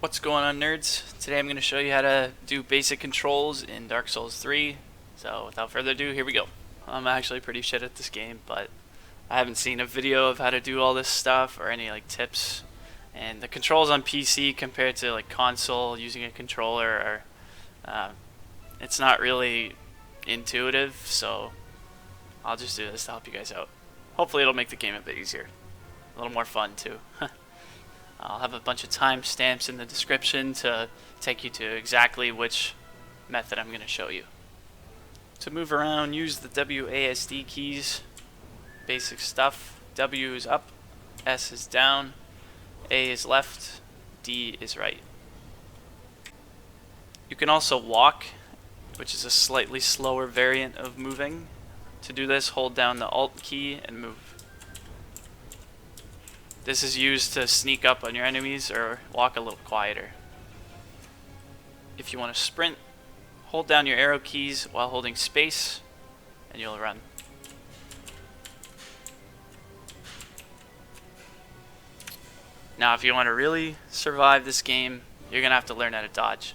What's going on, nerds? Today I'm going to show you how to do basic controls in Dark Souls 3. So without further ado, here we go. I'm actually pretty shit at this game, but I haven't seen a video of how to do all this stuff or any like tips. And the controls on PC compared to like console using a controller are, it's not really intuitive. So I'll just do this to help you guys out. Hopefully it'll make the game a bit easier, a little more fun too. I'll have a bunch of timestamps in the description to take you to exactly which method I'm going to show you. To move around, use the WASD keys. Basic stuff. W is up, S is down, A is left, D is right. You can also walk, which is a slightly slower variant of moving. To do this, hold down the Alt key and move. This is used to sneak up on your enemies or walk a little quieter. If you want to sprint, hold down your arrow keys while holding space and you'll run. Now if you want to really survive this game, you're going to have to learn how to dodge.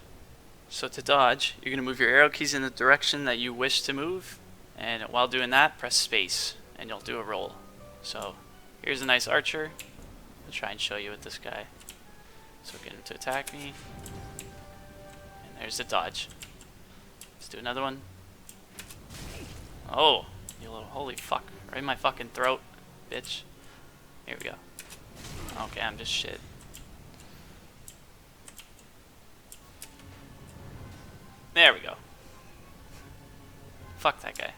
So to dodge, you're going to move your arrow keys in the direction that you wish to move, and while doing that, press space and you'll do a roll. So here's a nice archer. I'll try and show you with this guy. So get him to attack me. And there's the dodge. Let's do another one. Oh, you little holy fuck. Right in my fucking throat, bitch. Here we go. Okay, I'm just shit. There we go. Fuck that guy.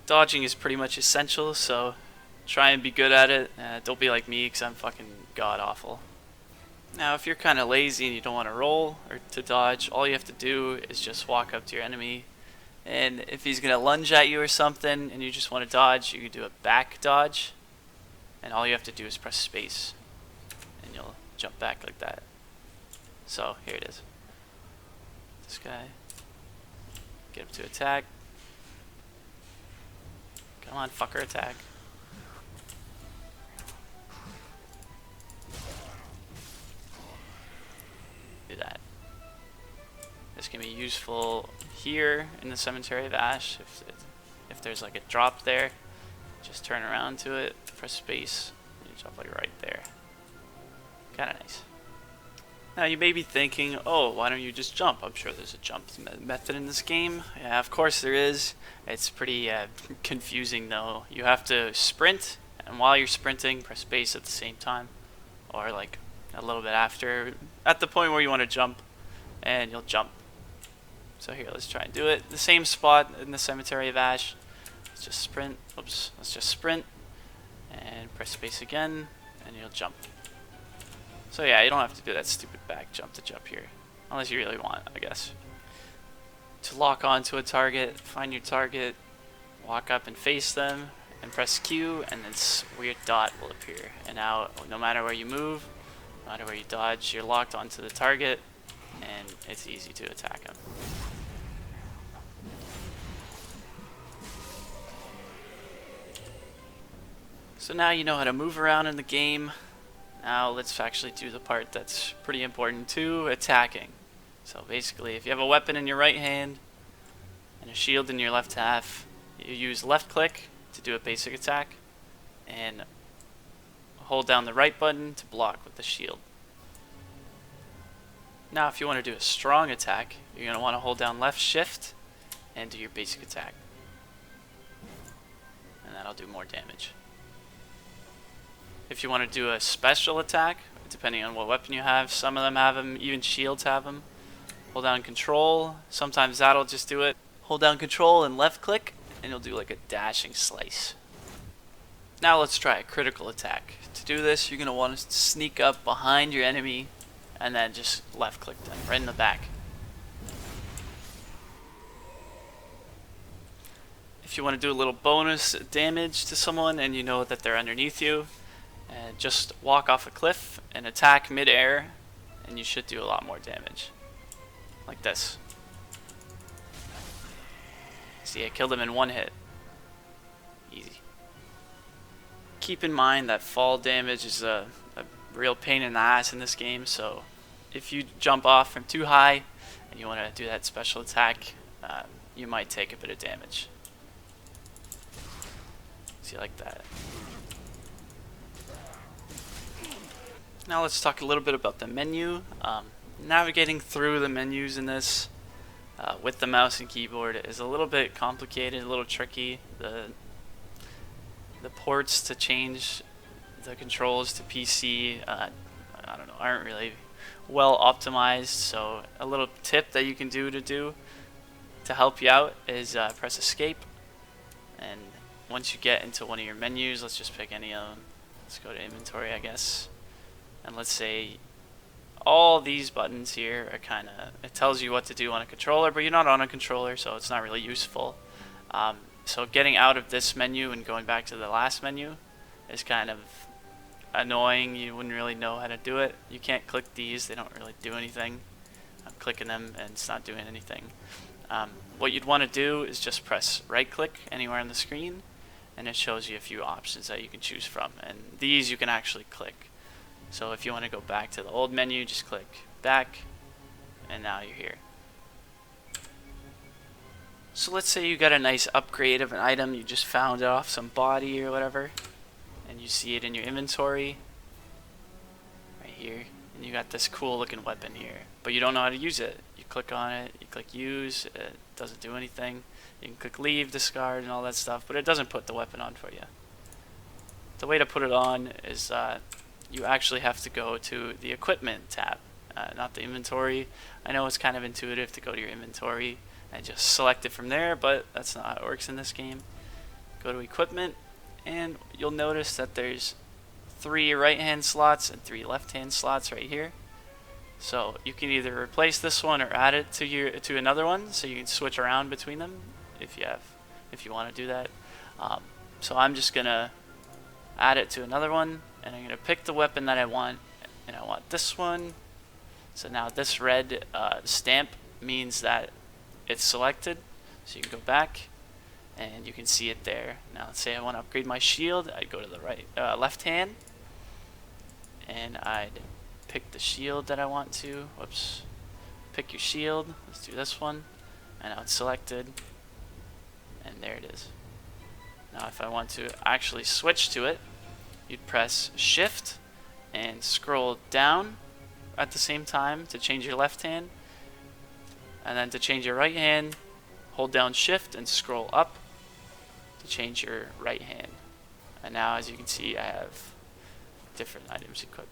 Dodging is pretty much essential, so try and be good at it. Don't be like me, because I'm fucking god awful. Now, if you're kind of lazy and you don't want to roll or to dodge, all you have to do is just walk up to your enemy. And if he's going to lunge at you or something and you just want to dodge, you can do a back dodge. And all you have to do is press space. And you'll jump back like that. So, here it is. This guy. Get him to attack. Come on, fucker, attack. Do that. This can be useful here in the Cemetery of Ash. If there's like a drop there, just turn around to it, press space, and you jump like right there. Kinda nice. Now you may be thinking, oh, why don't you just jump? I'm sure there's a jump method in this game. Yeah, of course there is. It's pretty confusing though. You have to sprint, and while you're sprinting, press space at the same time. Or like a little bit after, at the point where you want to jump, and you'll jump. So here, let's try and do it. The same spot in the Cemetery of Ash. Let's just sprint. Oops. Let's just sprint, and press space again, and you'll jump. So yeah, you don't have to do that stupid back jump to jump here, unless you really want, I guess. To lock onto a target, find your target, walk up and face them, and press Q, and this weird dot will appear. And now, no matter where you move, no matter where you dodge, you're locked onto the target, and it's easy to attack him. So now you know how to move around in the game. Now let's actually do the part that's pretty important too, attacking. So basically, if you have a weapon in your right hand and a shield in your left half, you use left click to do a basic attack, and hold down the right button to block with the shield. Now if you want to do a strong attack, you're going to want to hold down left shift and do your basic attack. And that'll do more damage. If you want to do a special attack, depending on what weapon you have, some of them have them, even shields have them. Hold down control, sometimes that'll just do it. Hold down control and left click, and you'll do like a dashing slice. Now let's try a critical attack. To do this, you're going to want to sneak up behind your enemy, and then just left click them, right in the back. If you want to do a little bonus damage to someone and you know that they're underneath you, and just walk off a cliff and attack mid-air, and you should do a lot more damage. Like this. See, I killed him in one hit. Easy. Keep in mind that fall damage is a real pain in the ass in this game, so if you jump off from too high and you want to do that special attack, you might take a bit of damage. See, like that. Now let's talk a little bit about the menu. Navigating through the menus in this with the mouse and keyboard is a little bit complicated, a little tricky. The ports to change the controls to PC, I don't know, aren't really well optimized. So a little tip that you can do to help you out is press escape, and once you get into one of your menus, let's just pick any of them. Let's go to inventory, I guess, and let's say all these buttons here are kind of, it tells you what to do on a controller, but you're not on a controller, so it's not really useful. So getting out of this menu and going back to the last menu is kind of annoying. You wouldn't really know how to do it. You can't click these, they don't really do anything. I'm clicking them and it's not doing anything. What you'd want to do is just press right click anywhere on the screen, and it shows you a few options that you can choose from, and these you can actually click. So if you want to go back to the old menu, just click back, and now you're here. So let's say you got a nice upgrade of an item, you just found it off some body or whatever, and you see it in your inventory right here, and you got this cool looking weapon here, but you don't know how to use it. You click on it, you click use, it doesn't do anything. You can click leave, discard, and all that stuff, but it doesn't put the weapon on for you. The way to put it on is you actually have to go to the equipment tab, not the inventory. I know it's kind of intuitive to go to your inventory and just select it from there, but that's not how it works in this game. Go to equipment, and you'll notice that there's 3 right hand slots and 3 left hand slots right here. So you can either replace this one or add it to another one, so you can switch around between them if you want to do that. So I'm just gonna add it to another one, and I'm gonna pick the weapon that I want, and I want this one. So now this red stamp means that it's selected, so you can go back and you can see it there. Now let's say I want to upgrade my shield. I'd go to the left hand, and I'd pick the shield that I want to. Whoops. Pick your shield. Let's do this one, and now it's selected, and there it is. Now if I want to actually switch to it, you'd press shift and scroll down at the same time to change your left hand, and then to change your right hand, hold down shift and scroll up to change your right hand. And now as you can see, I have different items equipped.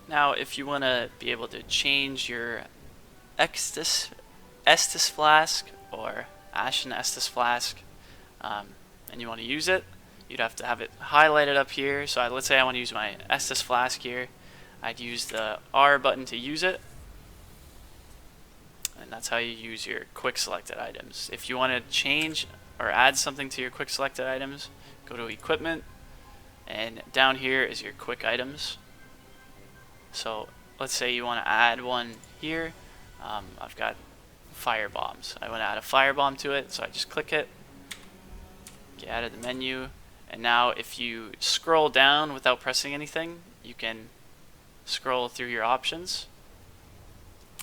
Now if you want to be able to change your Estus flask or Ashen Estus flask, and you want to use it, you'd have to have it highlighted up here. So let's say I want to use my Estus flask here. I'd use the R button to use it, and that's how you use your quick selected items. If you want to change or add something to your quick selected items, go to equipment, and down here is your quick items. So let's say you want to add one here. I've got fire bombs. I want to add a fire bomb to it, so I just click it, get out of the menu, and now if you scroll down without pressing anything, you can scroll through your options.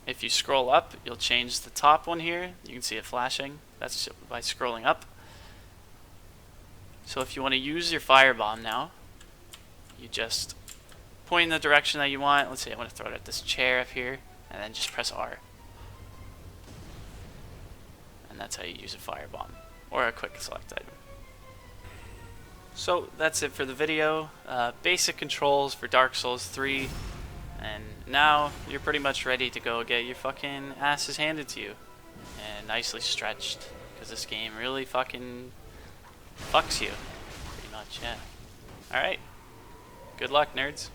If you scroll up, you'll change the top one here. You can see it flashing. That's by scrolling up. So if you want to use your fire bomb now, you just point in the direction that you want. Let's say I want to throw it at this chair up here, and then just press R. And that's how you use a fire bomb or a quick select item. So that's it for the video. Basic controls for Dark Souls 3, and now you're pretty much ready to go get your fucking asses handed to you, and nicely stretched, because this game really fucking fucks you, pretty much. Yeah. Alright, good luck, nerds.